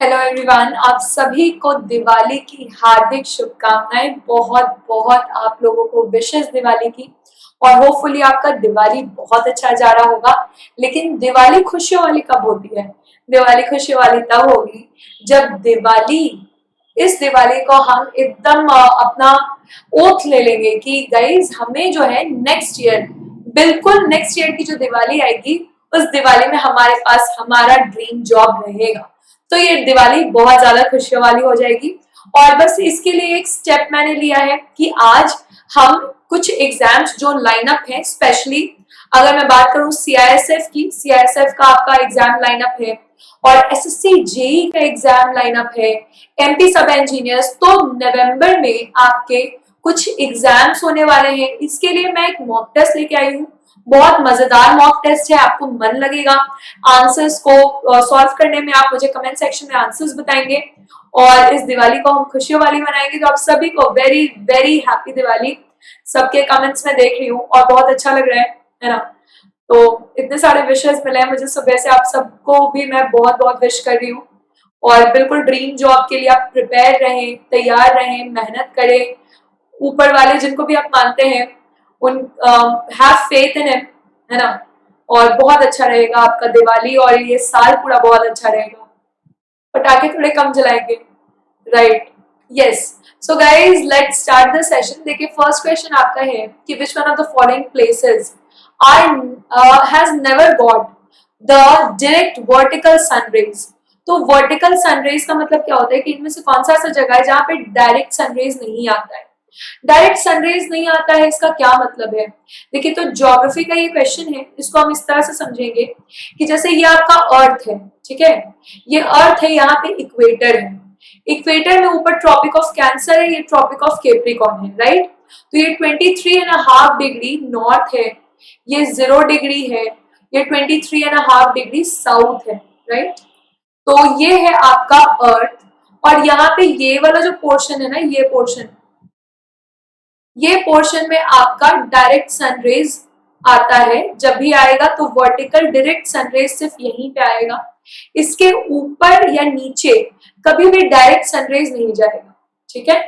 Hello everyone, आप सभी को दिवाली की हार्दिक शुभकामनाएं। बहुत बहुत आप लोगों को विशेष दिवाली की। और होपफुली आपका दिवाली बहुत अच्छा जा रहा होगा। लेकिन दिवाली खुशियों वाली कब होती है? दिवाली खुशियों वाली तब होगी जब इस दिवाली को हम एकदम अपना ओथ ले लेंगे कि गाइज हमें जो है नेक्स्ट ईयर, बिल्कुल नेक्स्ट ईयर की जो दिवाली आएगी उस दिवाली में हमारे पास हमारा ड्रीम जॉब रहेगा। तो ये दिवाली बहुत ज्यादा खुशियों वाली हो जाएगी। और बस इसके लिए एक स्टेप मैंने लिया है कि आज हम कुछ एग्जाम्स जो लाइनअप है, स्पेशली अगर मैं बात करूं सीआईएसएफ की, सीआईएसएफ का आपका एग्जाम लाइनअप है और एसएससी जेई का एग्जाम लाइनअप है, एमपी सब इंजीनियर्स, तो नवंबर में आपके कुछ एग्जाम्स होने वाले हैं। इसके लिए मैं एक मॉक टेस्ट लेके आई हूँ। बहुत मजेदार मॉक टेस्ट है, आपको मन लगेगा आंसर्स को सॉल्व करने में। आप मुझे कमेंट सेक्शन में आंसर्स बताएंगे और इस दिवाली को हम खुशियों वाली मनाएंगे। तो आप सभी को वेरी वेरी हैप्पी दिवाली। सबके कमेंट्स में देख रही हूँ और बहुत अच्छा लग रहा है ना। तो इतने सारे विशेष मिले हैं मुझे सुबह से, आप सबको भी मैं बहुत बहुत विश कर रही हूँ। और बिल्कुल ड्रीम जॉब के लिए आप प्रिपेयर रहें, तैयार रहें, मेहनत करें। ऊपर वाले जिनको भी आप मानते हैं उन हैव फेथ इन हिम, है ना। और बहुत अच्छा रहेगा आपका दिवाली और ये साल पूरा बहुत अच्छा रहेगा। पटाखे थोड़े कम जलाएंगे, right? Yes. So guys let's start the session. देखिए फर्स्ट क्वेश्चन आपका है कि which one of the following places are has never got the direct vertical sunrays. तो वर्टिकल सनरेज का मतलब क्या होता है कि इनमें से कौन सा ऐसा जगह है जहां पे डायरेक्ट सनरेज नहीं आता है। डायरेक्ट सनरेज नहीं आता है, इसका क्या मतलब है? देखिए तो ज्योग्राफी का ये क्वेश्चन है, इसको हम इस तरह से समझेंगे कि जैसे ये आपका अर्थ है, ठीक है, ये अर्थ है, यहाँ पे इक्वेटर है। इक्वेटर में ऊपर ट्रॉपिक ऑफ कैंसर है, ये ट्रॉपिक ऑफ कैप्रिकॉर्न है, राइट। तो ये 23.5 डिग्री नॉर्थ है, ये 0 डिग्री है, ये 23.5 डिग्री साउथ है, राइट। तो ये है आपका अर्थ। और यहाँ पे ये वाला जो पोर्शन है ना, ये पोर्शन में आपका डायरेक्ट सनरेज आता है। जब भी आएगा तो वर्टिकल डायरेक्ट सनरेज सिर्फ यहीं पे आएगा। इसके ऊपर या नीचे कभी भी डायरेक्ट सनरेज नहीं जाएगा, ठीक है।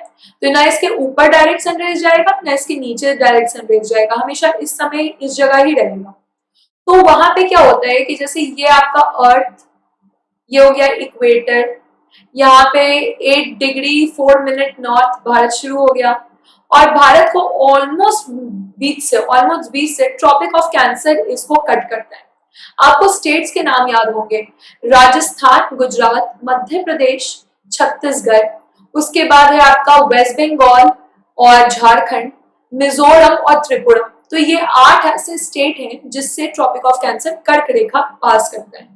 तो ना इसके ऊपर डायरेक्ट सनरेज जाएगा ना इसके नीचे डायरेक्ट सनरेज जाएगा, हमेशा इस समय इस जगह ही रहेगा। तो वहां पे क्या होता है कि जैसे ये आपका अर्थ, ये हो गया इक्वेटर, यहाँ पे 8 डिग्री 4 मिनट नॉर्थ भारत शुरू हो गया। और भारत को ऑलमोस्ट बीच से ट्रॉपिक ऑफ कैंसर इसको कट करता है। आपको स्टेट्स के नाम याद होंगे, राजस्थान, गुजरात, मध्य प्रदेश, छत्तीसगढ़। उसके बाद है आपका वेस्ट बंगाल और झारखंड, मिजोरम और त्रिपुरा। तो ये 8 ऐसे स्टेट हैं जिससे ट्रॉपिक ऑफ कैंसर कर्क रेखा पास करता है।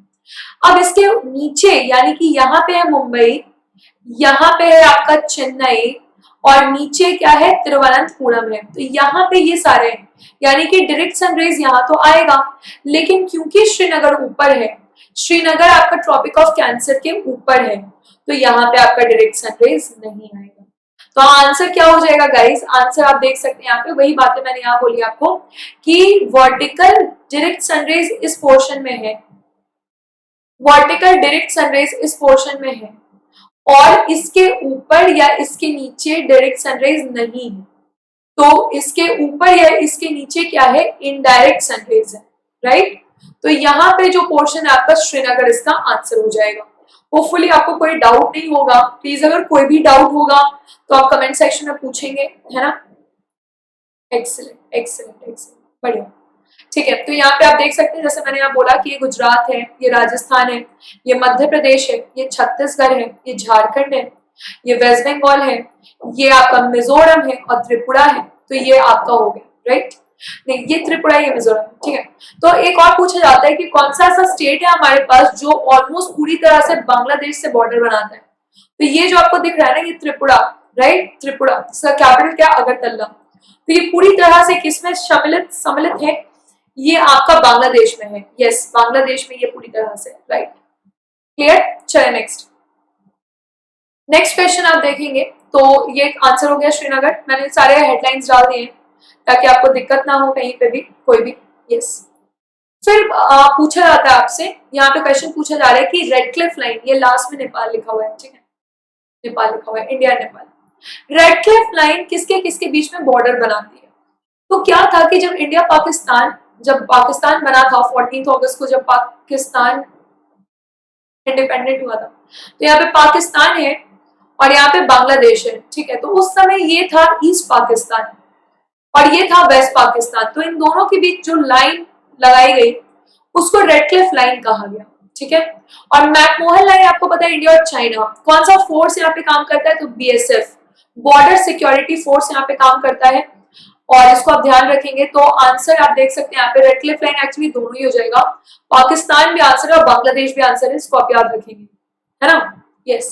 अब इसके नीचे यानी कि यहाँ पे है मुंबई, यहाँ पे है आपका चेन्नई और नीचे क्या है, तिरुवनंतपुरम है। तो यहाँ पे ये सारे हैं, यानी कि डायरेक्ट सनरेज यहाँ तो आएगा। लेकिन क्योंकि श्रीनगर ऊपर है, श्रीनगर आपका ट्रॉपिक ऑफ कैंसर के ऊपर है, तो यहाँ पे आपका डायरेक्ट सनरेज नहीं आएगा। तो आंसर क्या हो जाएगा गाइस? आंसर आप देख सकते हैं यहाँ पे, वही बातें मैंने यहाँ बोली आपको कि वर्टिकल डायरेक्ट सनरेज इस पोर्शन में है, वर्टिकल डायरेक्ट सनरेज इस पोर्शन में है और इसके ऊपर या इसके नीचे डायरेक्ट सनरेज नहीं है। तो इसके ऊपर या इसके नीचे क्या है, इनडायरेक्ट सनरेज है, राइट। तो यहाँ पे जो पोर्शन है आपका श्रीनगर, इसका आंसर हो जाएगा। होपफुली आपको कोई डाउट नहीं होगा। प्लीज अगर कोई भी डाउट होगा तो आप कमेंट सेक्शन में पूछेंगे, है ना। एक्सीलेंट एक्सीलेंट एक्सीलेंट, बढ़िया। ठीक है, तो यहाँ पे आप देख सकते हैं जैसे मैंने यहाँ बोला कि ये गुजरात है, ये राजस्थान है, ये मध्य प्रदेश है, ये छत्तीसगढ़ है, ये झारखंड है, ये वेस्ट बंगाल है, ये आपका मिजोरम है और त्रिपुरा है। तो ये आपका हो गया, राइट। नहीं, ये त्रिपुरा, ये मिजोरम, ठीक है। तो एक और पूछा जाता है कि कौन सा ऐसा स्टेट है हमारे पास जो ऑलमोस्ट पूरी तरह से बांग्लादेश से बॉर्डर बनाता है। तो ये जो आपको दिख रहा है ना, ये त्रिपुरा, राइट, त्रिपुरा। इसका कैपिटल क्या, अगरतला। तो ये पूरी तरह से किसमें सम्मिलित है, ये आपका बांग्लादेश में है। यस, बांग्लादेश में ये पूरी तरह से, राइट। क्लियर? चलिए नेक्स्ट क्वेश्चन आप देखेंगे तो ये आंसर हो गया श्रीनगर। मैंने सारे हेडलाइंस डाल दिए ताकि आपको दिक्कत ना हो कहीं पे भी, कोई भी। यस, फिर पूछा जाता है आपसे, यहाँ पे क्वेश्चन पूछा जा रहा है कि रेड क्लिफ लाइन, ये लास्ट में नेपाल लिखा हुआ है, ठीक है, नेपाल लिखा हुआ है, India Nepal. Red Cliff line किसके किसके बीच में बॉर्डर बनाती है? तो क्या था कि जब पाकिस्तान बना था 14 अगस्त को, जब पाकिस्तान इंडिपेंडेंट हुआ था, तो यहाँ पे पाकिस्तान है और यहाँ पे बांग्लादेश है, ठीक है। तो उस समय ये था ईस्ट पाकिस्तान और ये था वेस्ट पाकिस्तान। तो इन दोनों के बीच जो लाइन लगाई गई उसको रेड क्लिफ लाइन कहा गया, ठीक है। और मैकमोहन लाइन आपको पता है, इंडिया और चाइना कौन सा फोर्स यहाँ पे काम करता है? तो बीएसएफ, बॉर्डर सिक्योरिटी फोर्स यहाँ पे काम करता है। और इसको आप ध्यान रखेंगे तो आंसर आप देख सकते हैं यहाँ पे रेड क्लिफ लाइन एक्चुअली दोनों ही हो जाएगा, पाकिस्तान भी आंसर है और बांग्लादेश भी आंसर है, इसको आप याद रखेंगे, है ना। यस।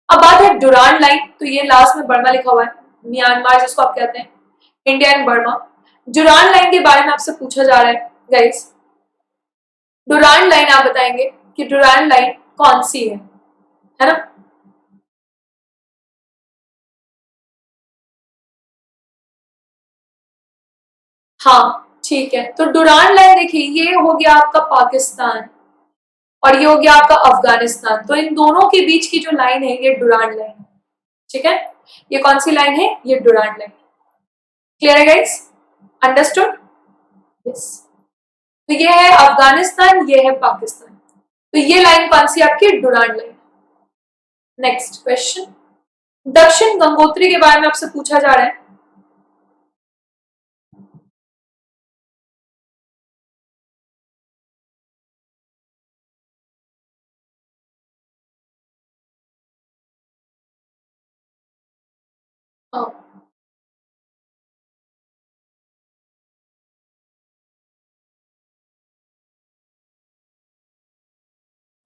अब बात है डुरांड लाइन, तो ये लास्ट में बर्मा लिखा हुआ है, म्यांमार जिसको आप कहते हैं, India and Burma. Durand line के बारे में आपसे पूछा जा रहा है गाइस, डुरांड लाइन आप बताएंगे कि डुरांड लाइन कौन सी है ना। हाँ ठीक है, तो डुरांड लाइन देखिए, ये हो गया आपका पाकिस्तान और ये हो गया आपका अफगानिस्तान। तो इन दोनों के बीच की जो लाइन है ये डुरांड लाइन है, ठीक है। ये कौन सी लाइन है? ये डुरांड लाइन। क्लियर है गाइस? अंडरस्टूड? यस। तो ये है अफगानिस्तान, ये है पाकिस्तान। तो ये लाइन कौन सी आपकी? Durand line. नेक्स्ट क्वेश्चन, दक्षिण गंगोत्री के बारे में आपसे पूछा जा रहा है।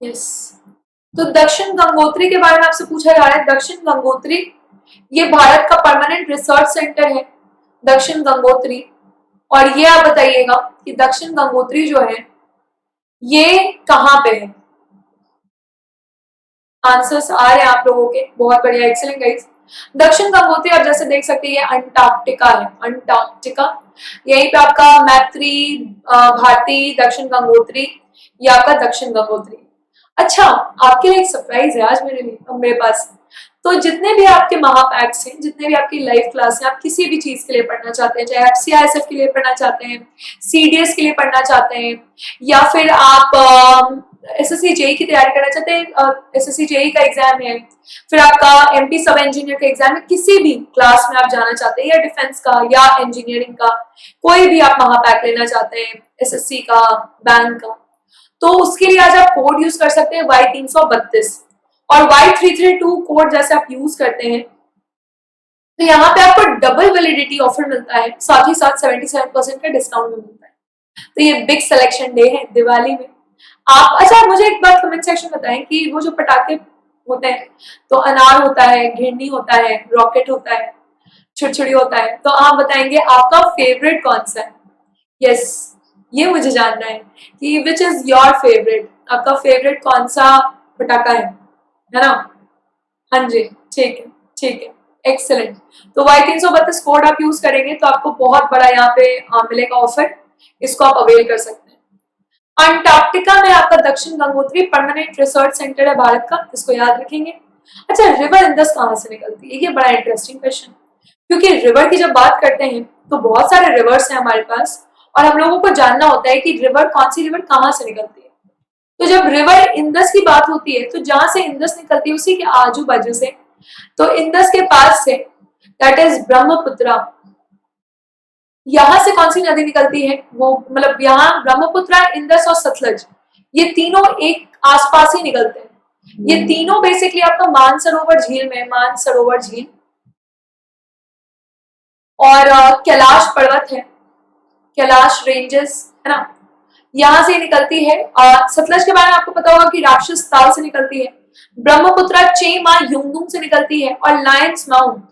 यस। तो दक्षिण गंगोत्री के बारे में आपसे पूछा जा रहा है। दक्षिण गंगोत्री ये भारत का परमानेंट रिसर्च सेंटर है, दक्षिण गंगोत्री। और ये आप बताइएगा कि दक्षिण गंगोत्री जो है ये कहाँ पे है? आंसर्स आ रहे हैं आप लोगों के, बहुत बढ़िया, एक्सीलेंट गाइस। दक्षिण गंगोत्री आप जैसे देख सकते हैं ये अंटार्कटिका है, अंटार्कटिका। यहीं पे आपका मैत्री, भारती, दक्षिण गंगोत्री, ये आपका दक्षिण गंगोत्री। अच्छा, आपके लिए एक सरप्राइज है आज मेरे पास। तो जितने भी आपके महापैक्स हैं, जितने भी आपकी लाइव क्लास है, आप किसी भी चीज के लिए पढ़ना चाहते हैं, चाहे आप सीआईएसएफ के लिए पढ़ना चाहते हैं, सीडीएस के लिए पढ़ना चाहते हैं, या फिर आप एसएससी जेई की तैयारी करना चाहते हैं, एसएससी जेई का एग्जाम है, फिर आपका एमपी सब इंजीनियर का एग्जाम है, किसी भी क्लास में आप जाना चाहते हैं, या डिफेंस का या इंजीनियरिंग का, कोई भी आप महापैक लेना चाहते हैं, एसएससी का, बैंक का, तो उसके लिए आज आप कोड यूज कर सकते हैं Y332 और Y332 कोड जैसे आप यूज करते हैं तो यहाँ पे आपको डबल वैलिडिटी ऑफर मिलता है, साथ ही साथ 77% का डिस्काउंट भी मिलता है। तो ये बिग सिलेक्शन डे है दिवाली में। आप अच्छा मुझे एक बात कमेंट सेक्शन में बताएं कि वो जो पटाखे होते हैं, तो अनार होता है, घिरनी होता है, रॉकेट होता है, छुरछुरी होता है, तो आप बताएंगे आपका फेवरेट कौन सा है? यस, ये मुझे जानना है कि विच इज योर फेवरेट, आपका फेवरेट कौन सा पटाखा है ना। हाँ जी, ठीक है, ठीक है, एक्सेलेंट। तो Y332 कोड आप यूज करेंगे तो आपको बहुत बड़ा यहाँ पे मिलेगा ऑफर, इसको आप अवेल कर सकते हैं। अंटार्कटिका में आपका दक्षिण गंगोत्री परमानेंट रिसर्च सेंटर है भारत का, इसको याद रखेंगे। अच्छा, रिवर इंदस कहाँ से निकलती है? ये बड़ा इंटरेस्टिंग क्वेश्चन, क्योंकि रिवर की जब बात करते हैं तो बहुत सारे रिवर्स हैं हमारे पास और हम लोगों को जानना होता है कि रिवर कौन सी रिवर कहाँ से निकलती है। तो जब रिवर इंदस की बात होती है तो जहां से इंदस निकलती है उसी के आजू बाजू से, तो इंदस के पास से, दैट इज ब्रह्मपुत्रा, यहां से कौन सी नदी निकलती है? वो मतलब यहाँ ब्रह्मपुत्रा, इंदस और सतलज, ये तीनों एक आसपास ही निकलते हैं। ये तीनों बेसिकली आपका मानसरोवर झील में, मानसरोवर झील और कैलाश पर्वत है, कैलाश रेंजेस है ना, यहां से निकलती है। सतलज के बारे में आपको पता होगा कि राक्षस ताल से निकलती है, ब्रह्मपुत्रा चेमा युंगदुंग से निकलती है और लायंस माउंट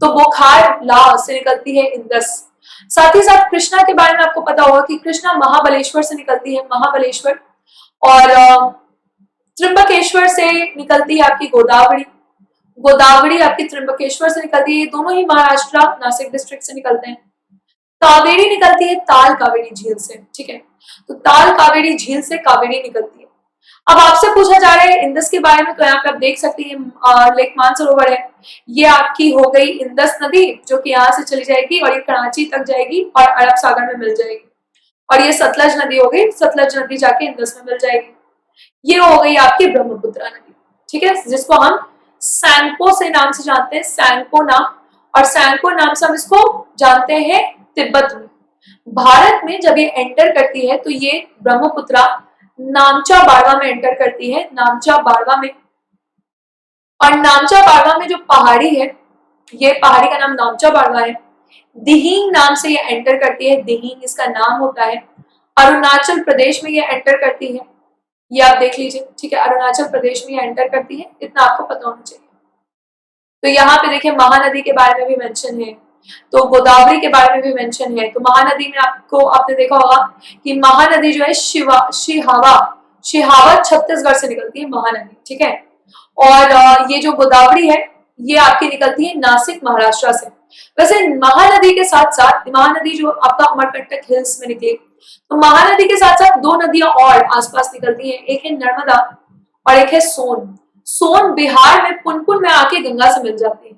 तो बोखार ला से निकलती है इंदस। साथ ही साथ कृष्णा के बारे में आपको पता होगा कि कृष्णा महाबलेश्वर से निकलती है, महाबलेश्वर, और त्र्यंबकेश्वर से निकलती है आपकी गोदावरी, गोदावरी आपकी त्र्यंबकेश्वर से निकलती है, ये दोनों ही महाराष्ट्र नासिक डिस्ट्रिक्ट से निकलते हैं। कावेरी निकलती है ताल कावेरी झील से, ठीक है। तो ताल कावेरी झील से कावेरी निकलती है। अब आपसे पूछा जा रहा है इंदस के बारे में, तो यहाँ पे आप देख सकते हैं लेक मानसरोवर है, ये आपकी हो गई इंदस नदी जो कि यहाँ से चली जाएगी और ये कराची तक जाएगी और अरब सागर में मिल जाएगी। और ये सतलज नदी हो गई, सतलज नदी जाके इंदस में मिल जाएगी। ये हो गई आपकी ब्रह्मपुत्रा नदी, ठीक है, जिसको हम सैंको से नाम से जानते हैं, सैंको नाम। और सैंको नाम से हम इसको जानते हैं तिब्बत में। भारत में जब ये एंटर करती है तो ये ब्रह्मपुत्रा नामचा बाड़वा में एंटर करती है, नामचा बाड़वा में। और नामचा बाड़वा में जो पहाड़ी है, ये पहाड़ी का नाम नामचा बाड़वा है। दिहिंग नाम से ये एंटर करती है, दिहिंग इसका नाम होता है। अरुणाचल प्रदेश में ये एंटर करती है, ये आप देख लीजिए, ठीक है, अरुणाचल प्रदेश में ये एंटर करती है, इतना आपको पता होना चाहिए। तो यहाँ पे देखिए महानदी के बारे में भी मेंशन है, तो गोदावरी के बारे में भी मेंशन है। तो महानदी में आपने देखा होगा कि महानदी जो है शिहावत छत्तीसगढ़ से निकलती है महानदी, ठीक है। और ये जो गोदावरी है ये आपकी निकलती है नासिक महाराष्ट्र से। वैसे महानदी के साथ साथ महानदी जो आपका अमरकंटक हिल्स में निकली, तो महानदी के साथ साथ दो नदियां और आसपास निकलती हैं, एक है नर्मदा और एक है सोन। सोन बिहार में पुनपुन में आके गंगा से मिल जाती है,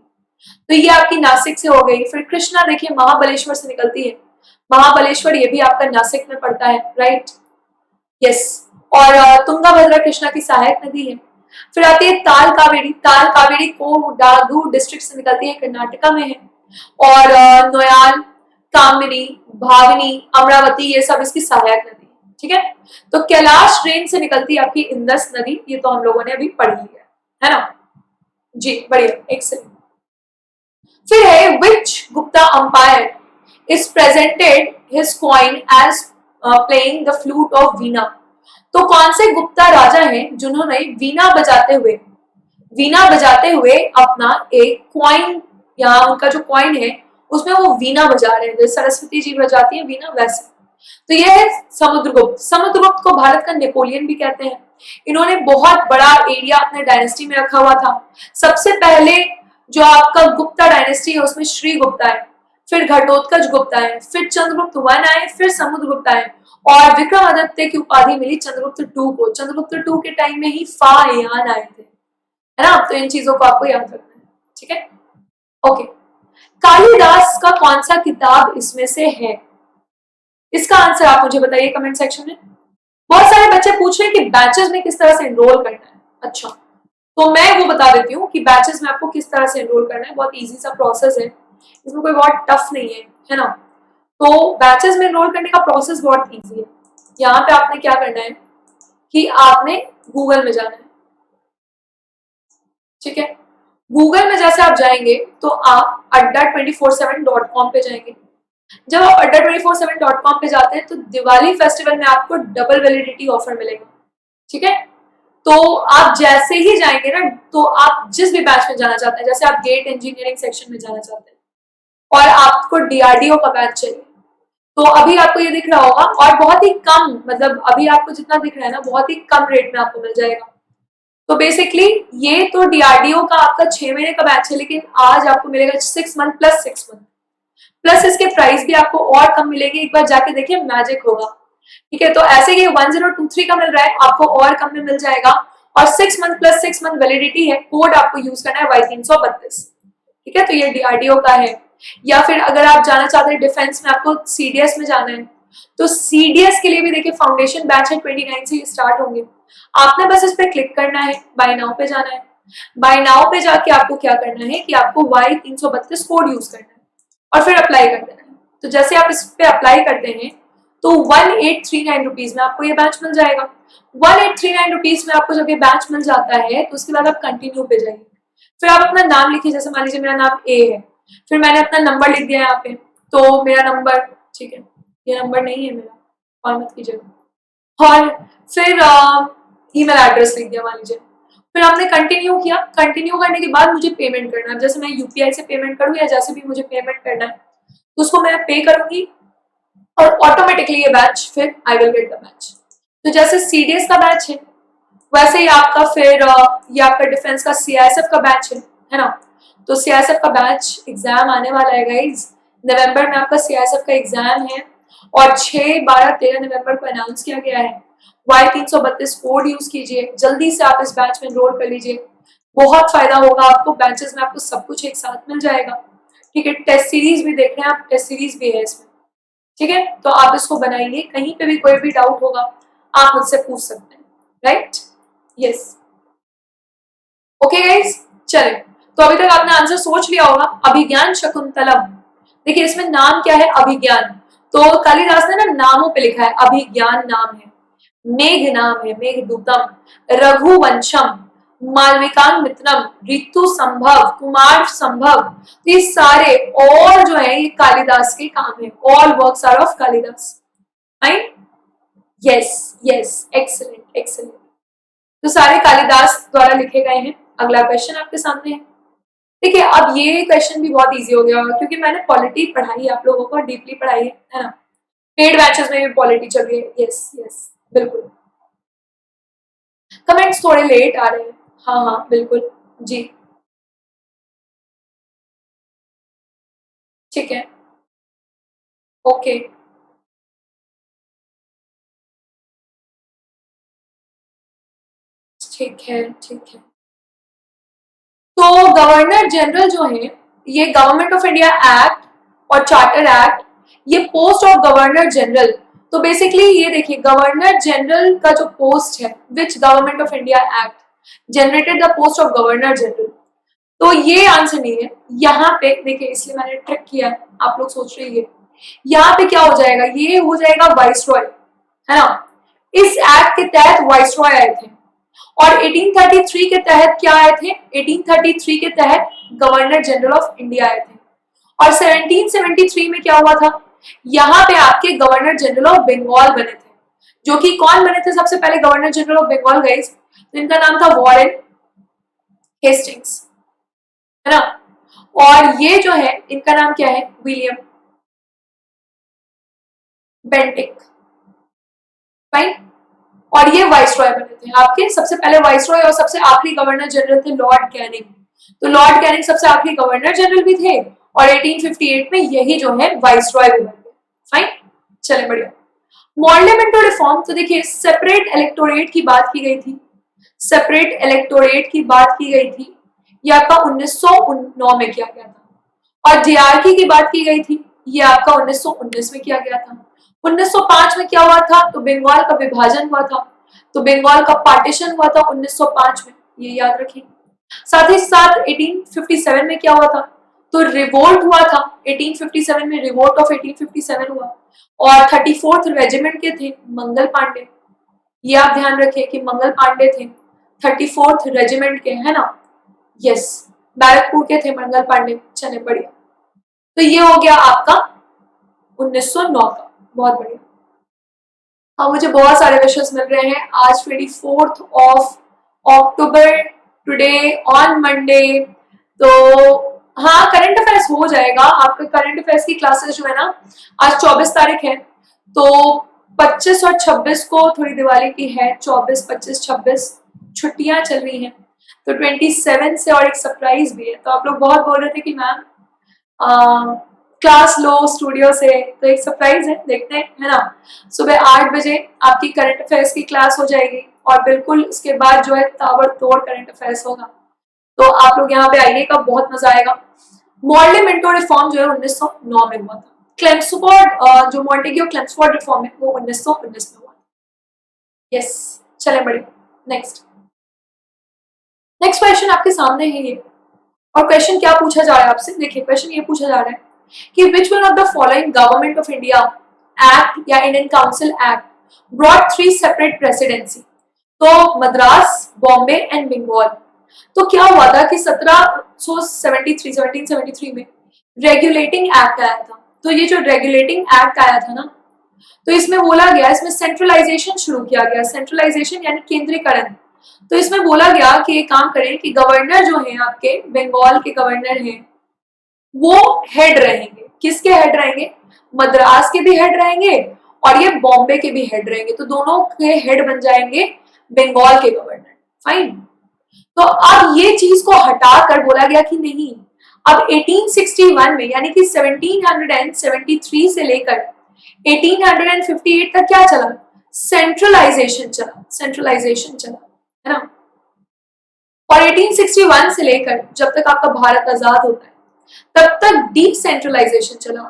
तो ये आपकी नासिक से हो गई। फिर कृष्णा देखिए महाबलेश्वर से निकलती है, महाबलेश्वर ये भी आपका नासिक में पड़ता है, राइट, यस। और तुंगाभद्रा कृष्णा की सहायक नदी है। फिर आती है ताल कावेरी, ताल कावेरी कोडागु डिस्ट्रिक्ट से निकलती है, कर्नाटका में है। और नोयाल, कामिनी, भाविनी, अमरावती ये सब इसकी सहायक नदी है, ठीक है। तो कैलाश रेंज से निकलती है आपकी इंदस नदी, ये तो हम लोगों ने अभी पढ़ लिया है ना जी, बढ़िया, एक्सेलेंट। फिर है which Gupta emperor is presented his coin as playing the flute of veena. तो कौन से गुप्ता राजा हैं जिन्होंने वीणा बजाते हुए अपना एक कॉइन या उनका जो कॉइन है उसमें वो वीणा बजा रहे हैं, जैसे सरस्वती जी बजाती है वीणा वैसे। तो ये है समुद्रगुप्त। समुद्रगुप्त को भारत का नेपोलियन भी कहते हैं। इन्होंने बहुत बड़ा एरिया अपने डायनेस्टी में रखा हुआ था। सबसे पहले जो आपका गुप्ता डायनेस्टी है उसमें श्री गुप्ता है, फिर घटोत्कच गुप्ता है, फिर चंद्रगुप्त वन आए, फिर समुद्रगुप्त आए और विक्रमादित्य की उपाधि मिली चंद्रगुप्त टू को। चंद्रगुप्त टू के टाइम में ही फायान आए थे, है ना। तो इन चीजों को आपको याद रखना है, ठीक है, ओके। कालिदास का कौन सा किताब इसमें से है? इसका आंसर आप मुझे बताइए कमेंट सेक्शन में। बहुत सारे बच्चे पूछ रहे हैं कि बैचेस में किस तरह से एनरोल करना है। अच्छा, तो मैं वो बता देती हूँ कि बैचेस में आपको किस तरह से एनरोल करना है। बहुत इजी सा प्रोसेस है, इसमें कोई बहुत टफ नहीं है ना। तो बैचेस में एनरोल करने का प्रोसेस बहुत इजी है। यहाँ पे आपने क्या करना है कि आपने गूगल में जाना है, ठीक है। गूगल में जैसे आप जाएंगे तो आप adda247.com पे जाएंगे। जब आप adda247.com पे जाते हैं तो दिवाली फेस्टिवल में आपको डबल वैलिडिटी ऑफर मिलेगा, ठीक है। तो आप जैसे ही जाएंगे ना, तो आप जिस भी बैच में जाना चाहते हैं, जैसे आप गेट इंजीनियरिंग सेक्शन में जाना चाहते हैं और आपको डीआरडीओ का बैच चाहिए, तो अभी आपको ये दिख रहा होगा और बहुत ही कम, मतलब अभी आपको जितना दिख रहा है ना बहुत ही कम रेट में आपको मिल जाएगा। तो बेसिकली ये तो डीआरडीओ का आपका 6 महीने का बैच है, लेकिन आज आपको मिलेगा 6 मंथ प्लस 6 मंथ प्लस इसके प्राइस भी आपको और कम मिलेगी। एक बार जाके देखिए, मैजिक होगा, ठीक है। तो ऐसे ही 1023 का मिल रहा है, आपको और कम में मिल जाएगा और 6 मंथ प्लस 6 मंथ वैलिडिटी है। कोड आपको यूज करना है Y332, ठीक है। तो ये डीआरडीओ का है। या फिर अगर आप जाना चाहते हैं डिफेंस में, आपको सीडीएस में जाना है, तो सीडीएस के लिए भी देखिए फाउंडेशन बैच है, 29 से स्टार्ट होंगे। आपने बस इस पे क्लिक करना है, बाय नाउ पे जाना है। बाय नाउ पे जाके आपको क्या करना है कि आपको Y332 कोड यूज करना है और फिर अप्लाई कर देना है। तो जैसे आप इस पे अप्लाई करते हैं तो 1839 रुपीज में आपको ये बैच मिल जाएगा। 1839 रुपीज में आपको जब ये बैच मिल जाता है तो उसके बाद आप कंटिन्यू पे जाइए। फिर आप अपना नाम लिखिए, जैसे मान लीजिए मेरा नाम ए है, फिर मैंने अपना नंबर लिख दिया यहाँ पे, तो मेरा नंबर, ठीक है, ये नंबर नहीं है मेरा, और मत कीजिएगा। और फिर ईमेल एड्रेस लिख दिया मान लीजिए। फिर आपने कंटिन्यू किया। कंटिन्यू करने के बाद मुझे पेमेंट करना है, जैसे मैं यूपीआई से पेमेंट करूँ या जैसे भी मुझे पेमेंट करना है तो उसको मैं पे करूंगी और ऑटोमेटिकली ये बैच, फिर I will get the batch. तो जैसे सीडीएस का बैच है वैसे ही आपका फिर ये आपका डिफेंस का सीआईएसएफ का बैच है ना। तो सीआईएसएफ का बैच एग्जाम आने वाला है गाइज, नवंबर में आपका सीआईएसएफ का एग्जाम है और 6, 12, 13 नवंबर को अनाउंस किया गया है। Y332 कोड यूज कीजिए, जल्दी से आप इस बैच में एनरोल कर लीजिए, बहुत फायदा होगा आपको। बैचेस में आपको सब कुछ एक साथ मिल जाएगा, ठीक है। टेस्ट सीरीज भी देख रहे हैं आप, टेस्ट सीरीज भी है इसमें, ठीक है। तो आप इसको बनाइए, कहीं पे भी कोई भी डाउट होगा आप मुझसे पूछ सकते हैं, राइट, यस, ओके गाइस। चले, तो अभी तक आपने आंसर सोच लिया होगा। अभिज्ञान शकुंतलम, देखिए इसमें नाम क्या है, अभिज्ञान। तो कालिदास ने ना नामों पे लिखा है, अभिज्ञान नाम है, मेघ नाम है, मेघदूतम, रघुवंशम, मालविकाग्निमित्रम, ऋतु संभव, कुमार संभव, ये सारे और जो है ये कालिदास के काम है। All works are of Kalidas, right, yes yes, excellent excellent. तो सारे कालिदास द्वारा लिखे गए हैं। अगला क्वेश्चन आपके सामने है। देखिए अब ये क्वेश्चन भी बहुत इजी हो गया होगा, क्योंकि मैंने पॉलिटी पढ़ाई है आप लोगों को, डीपली पढ़ाई है ना, पेड बैचेस में भी पॉलिटी चल रही है, यस यस बिल्कुल। कमेंट्स थोड़े लेट आ रहे हैं, हाँ हाँ बिल्कुल जी, ठीक है, ओके, ठीक है ठीक है। तो गवर्नर जनरल जो है, ये गवर्नमेंट ऑफ इंडिया एक्ट और चार्टर एक्ट, ये पोस्ट ऑफ गवर्नर जनरल। तो बेसिकली ये देखिए, गवर्नर जनरल का जो पोस्ट है, which government of India act generated the post of governor general, तो ये आंसर नहीं है। यहाँ पे देखिए, इसलिए मैंने ट्रिक किया है, आप लोग सोच रहे हैं यहाँ पे क्या हो जाएगा, ये हो जाएगा वाइसरॉय, है ना। इस एक्ट के तहत वाइसरॉय आए थे, और 1833 के तहत क्या आए थे, 1833 के तहत गवर्नर जनरल ऑफ इंडिया आए थे। और 1773 में क्या हुआ था, यहाँ पे आपके गवर्नर जनरल ऑफ बंगाल बने थे, जो कि कौन बने थे सबसे पहले governor general of Bengal guys, तो इनका नाम था वॉरेन हेस्टिंग्स, है ना। और ये जो है इनका नाम क्या है, विलियम बेंटिक, राइट। और ये वाइसरॉय बने थे आपके, सबसे पहले वाइसरॉय और सबसे आखिरी गवर्नर जनरल थे लॉर्ड कैनिंग। तो लॉर्ड कैनिंग सबसे आखिरी गवर्नर जनरल भी थे, और 1858 में यही जो है वाइसरॉय भी बन गए, फाइन, चले बढ़िया। मॉर्लेमेंटो रिफॉर्म, तो देखिए सेपरेट इलेक्टोरेट की बात की गई थी, सेपरेट इलेक्टोरेट की बात की गई थी, ये आपका 1909 में किया गया था। और डीआरकी की बात की गई थी, ये आपका 1919 में किया गया था। 1905 में क्या हुआ था, तो बंगाल का विभाजन हुआ था, तो बंगाल का पार्टीशन हुआ था 1905 में, ये याद रखिए। साथ ही साथ 1857 में क्या हुआ था, तो रिवोल्ट हुआ था 1857 में, रिवोल्ट ऑफ 1857 हुआ, और 34th रेजिमेंट के थे मंगल पांडे, ये आप ध्यान रखिए कि मंगल पांडे थे 34th रेजिमेंट के, है ना, यस, बैरकपुर के थे मंगल पांडे, चले बढ़िया। तो ये हो गया आपका 1909 का, बहुत बढ़िया। हाँ मुझे बहुत सारे विशेष मिल रहे हैं आज 24th of October, today on Monday. तो हाँ करंट अफेयर्स हो जाएगा आपका, करंट अफेयर्स की क्लासेस जो है ना, आज 24 तारीख है, तो 25 और 26 को थोड़ी दिवाली की है, 24, 25, 26 छुट्टियां चल रही हैं, तो 27 से और एक सरप्राइज भी है। तो आप लोग बहुत बोल रहे थे कि मैम क्लास लो स्टूडियो से, तो एक सरप्राइज है, देखते हैं, है ना। सुबह 8 बजे आपकी करंट अफेयर्स की क्लास हो जाएगी, और बिल्कुल उसके बाद जो है ताबड़तोड़ करंट अफेयर्स होगा, तो आप लोग यहाँ पे आइएगा, बहुत मजा आएगा। मॉर्ले मिंटो रिफॉर्म जो है 1909 में हुआ था। क्लेम्सफोर्ड जो मॉन्टेग्यू क्लेम्सफोर्ड रिफॉर्म है वो 1919 में हुआ था, यस, चले बढ़िया। नेक्स्ट नेक्स्ट क्वेश्चन आपके सामने है ये, और क्वेश्चन क्या पूछा जा रहा है आपसे, देखिए क्वेश्चन ये पूछा जा रहा है कि which one of the following government of India act या Indian council act brought 3 separate presidency, तो मद्रास, बॉम्बे एंड बंगाल। तो क्या हुआ था कि 1773 में रेगुलेटिंग एक्ट आया था। तो ये जो रेगुलेटिंग एक्ट आया था ना, तो इसमें बोला गया, इसमें सेंट्रलाइजेशन शुरू किया गया, सेंट्रलाइजेशन यानी केंद्रीकरण। तो इसमें बोला गया कि एक काम करें कि गवर्नर जो है आपके बंगाल के गवर्नर हैं, वो हेड रहेंगे, किसके हेड रहेंगे, मद्रास के भी हेड रहेंगे और ये बॉम्बे के भी हेड रहेंगे, तो दोनों के हेड बन जाएंगे बंगाल के गवर्नर, फाइन। तो अब ये चीज को हटाकर बोला गया कि नहीं, अब 1861 में यानी कि 1773 से लेकर 1858 तक क्या चला? सेंट्रलाइजेशन चला, सेंट्रलाइजेशन चला, है ना। और 1861 से लेकर जब तक आपका भारत आजाद होता है तब तक डिसेंट्रलाइजेशन चला,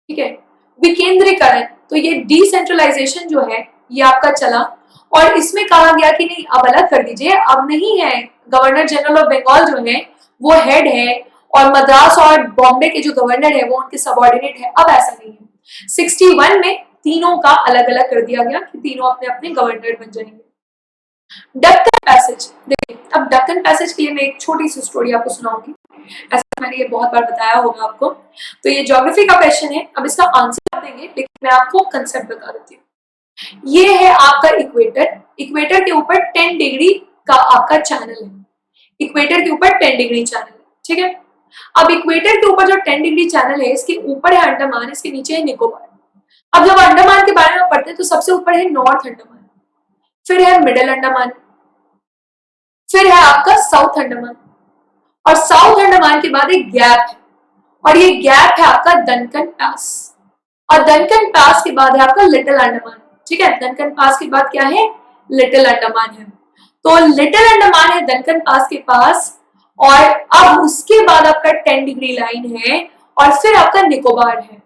ठीक है, विकेंद्रीकरण। तो ये डिसेंट्रलाइजेशन जो है ये आपका चला, और इसमें कहा गया कि नहीं अब अलग कर दीजिए, अब नहीं है गवर्नर जनरल ऑफ बंगाल जो है वो हेड है और मद्रास और बॉम्बे के जो गवर्नर है वो उनके सबऑर्डिनेट है, अब ऐसा नहीं है। 61 में तीनों का अलग अलग कर दिया गया कि तीनों अपने अपने गवर्नर बन जाएंगे। डक्कन पैसेज, देखिए अब डक्कन पैसेज के लिए मैं एक छोटी सी स्टोरी आपको सुनाऊंगी, ऐसा मैंने ये बहुत बार बताया होगा आपको। तो ये ज्योग्राफी का क्वेश्चन है, अब इसका आंसर आप देंगे लेकिन मैं आपको कंसेप्ट बता देती हूँ। ये है आपका इक्वेटर, इक्वेटर के ऊपर 10 डिग्री का आपका चैनल है, इक्वेटर के ऊपर 10 डिग्री चैनल है, ठीक है। अब इक्वेटर के ऊपर जो 10 डिग्री चैनल है इसके ऊपर है अंडमान, इसके नीचे है निकोबार। अब जब अंडमान के बारे में पढ़ते हैं तो सबसे ऊपर है नॉर्थ अंडमान, फिर है मिडिल अंडमान, फिर है आपका साउथ अंडमान, और साउथ अंडमान के बाद एक गैप है, और ये गैप है आपका दनकन पास, और दनकन पास के बाद है आपका लिटिल अंडमान, ठीक है। दनकन पास के बाद क्या है? लिटिल अंडमान है। तो लिटिल अंडमान है दनकन पास के पास, और अब उसके बाद आपका 10 डिग्री लाइन है, और फिर आपका निकोबार है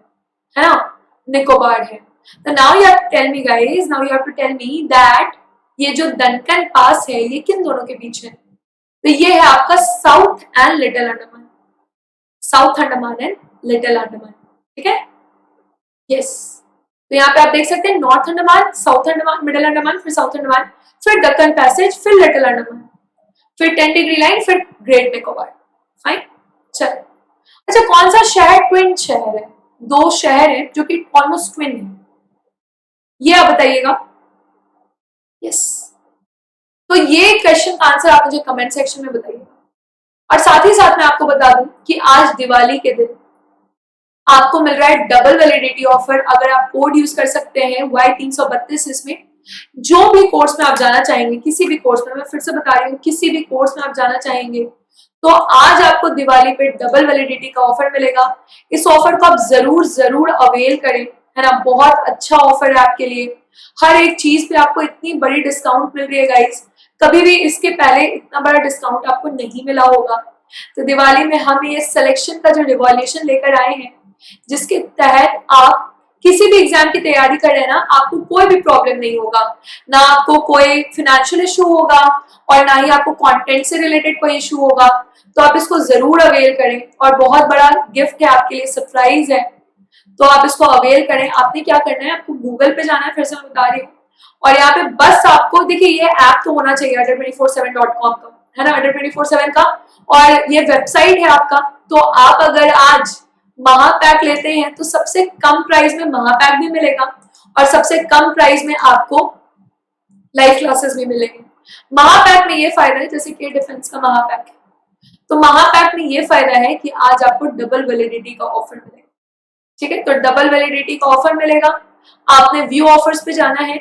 ना, निकोबार है। तो now you have to tell me guys, now you have to tell me that ये जो दनकन पास है ये किन दोनों के बीच है? तो ये है आपका south and little Andaman, south Andaman and little Andaman, ठीक है, यस। तो यहाँ पे आप देख सकते हैं north Andaman, south Andaman, middle Andaman, फिर साउथ अंडमान, फिर दक्कन पैसेज, फिर लिटिल अंडमान, फिर 10 डिग्री लाइन, फिर ग्रेट निकोबार। फाइन, चलो। अच्छा, कौन सा शहर ट्विन शहर है? दो शहर है जो कि ऑलमोस्ट ट्विन है, ये आप बताइएगा। यस, तो ये क्वेश्चन का आंसर आप मुझे कमेंट सेक्शन में बताइएगा। और साथ ही साथ मैं आपको बता दूं कि आज दिवाली के दिन आपको मिल रहा है डबल वैलिडिटी ऑफर, अगर आप कोड यूज कर सकते हैं Y332 इसमें। जो भी कोर्स में आप जाना चाहेंगे, किसी भी कोर्स में, मैं फिर से बता रही हूँ, किसी भी कोर्स में आप जाना चाहेंगे तो आज आपको दिवाली पे डबल वैलिडिटी का ऑफर मिलेगा। इस ऑफर को आप जरूर जरूर अवेल करें, है ना, बहुत अच्छा ऑफर है आपके लिए। हर एक चीज पे आपको इतनी बड़ी डिस्काउंट मिल रही है गाइस, कभी भी इसके पहले इतना बड़ा डिस्काउंट आपको नहीं मिला होगा। तो दिवाली में हम ये सिलेक्शन का जो रिवॉल्यूशन लेकर आए हैं, जिसके तहत आप किसी भी एग्जाम की तैयारी कर रहे हैं ना, आपको कोई भी प्रॉब्लम नहीं होगा, ना आपको कोई फिनेंशियल इशू होगा और ना ही आपको कंटेंट से रिलेटेड कोई इशू होगा। तो आप इसको जरूर अवेल करें, और बहुत बड़ा गिफ्ट है आपके लिए, सरप्राइज है, तो आप इसको अवेल करें। आपने क्या करना है, आपको गूगल पे जाना है, फिर से मैं बता रही हूँ, और यहाँ पे बस आपको देखिए ये ऐप तो होना चाहिए adder247.com का, है ना, adder247 का, और ये वेबसाइट है आपका। तो आप अगर आज महापैक लेते हैं तो सबसे कम प्राइस में महापैक भी मिलेगा, और सबसे कम प्राइस में आपको लाइव क्लासेस भी मिलेंगे। महापैक में ये फायदा है, जैसे कि डिफेंस का महापैक है, तो महापैक में ये फायदा है कि आज आपको डबल वैलिडिटी का ऑफर मिलेगा, ठीक है। तो डबल वैलिडिटी का ऑफर मिलेगा, आपने व्यू ऑफर्स पे जाना है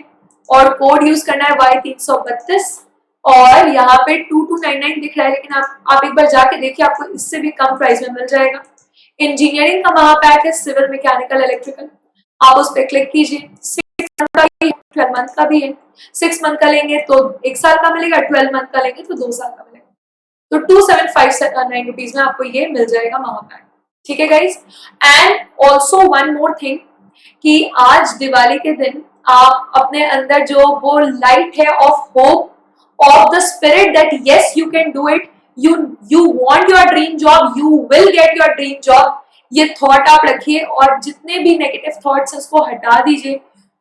और कोड यूज करना है Y332, और यहाँ पे 2299 दिख रहा है, लेकिन आप एक बार जाके देखिए, आपको इससे भी कम प्राइस में मिल जाएगा। इंजीनियरिंग का महापैक है, सिविल, मैकेनिकल, इलेक्ट्रिकल, आप उस पर क्लिक कीजिए। 6 मंथ का भी है, 12 मंथ का भी है। 6 मंथ का लेंगे तो 1 साल का मिलेगा, 12 मंथ का लेंगे तो 2 साल का मिलेगा। तो 2759 रुपीज में आपको ये मिल जाएगा महापैक, ठीक है guys. And also one more thing, कि आज दिवाली के दिन आप अपने अंदर जो वो लाइट है of hope, of the spirit that yes you can do it, you want your dream job, you will get your dream job, ये थॉट आप रखिए, और जितने भी नेगेटिव थॉट्स है उसको हटा दीजिए।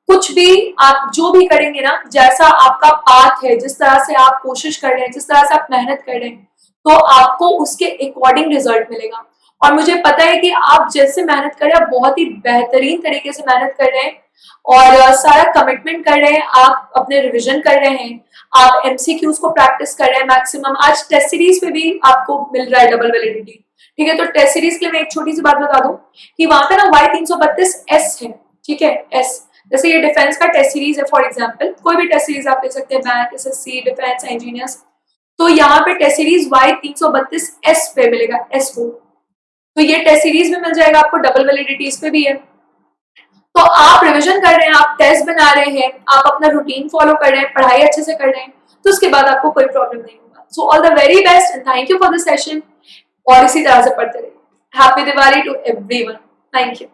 कुछ भी आप जो भी करेंगे ना, जैसा आपका पाथ है, जिस तरह से आप कोशिश कर रहे हैं, जिस तरह से आप मेहनत कर रहे हैं, तो आपको उसके अकॉर्डिंग रिजल्ट मिलेगा। और मुझे पता है कि आप जैसे मेहनत कर रहे हैं, बहुत ही बेहतरीन तरीके से मेहनत कर रहे हैं, और सारा कमिटमेंट कर रहे हैं, आप अपने रिविजन कर रहे हैं, आप एमसीक्यूज को प्रैक्टिस कर रहे हैं मैक्सिमम। आज टेस्ट सीरीज पे भी आपको मिल रहा है डबल वैलिडिटी, ठीक है। तो टेस्ट सीरीज के लिए मैं एक छोटी सी बात बता दूं कि वहां पे ना Y332S है, ठीक है, एस। जैसे ये डिफेंस का टेस्ट सीरीज है, फॉर एग्जाम्पल कोई भी टेस्ट सीरीज आप ले सकते हैं, बैंक, SSC, डिफेंस, इंजीनियर्स, तो यहाँ पे टेस्ट सीरीज Y332S पे मिलेगा, S को। तो ये टेस्ट सीरीज में मिल जाएगा आपको, डबल वैलिडिटी इस पे भी है। तो आप रिविजन कर रहे हैं, आप टेस्ट बना रहे हैं, आप अपना रूटीन फॉलो कर रहे हैं, पढ़ाई अच्छे से कर रहे हैं, तो उसके बाद आपको कोई प्रॉब्लम नहीं होगा। So all the very best and thank you for the session, और इसी तरह से पढ़ते रहिए। Happy Diwali to everyone. Thank you.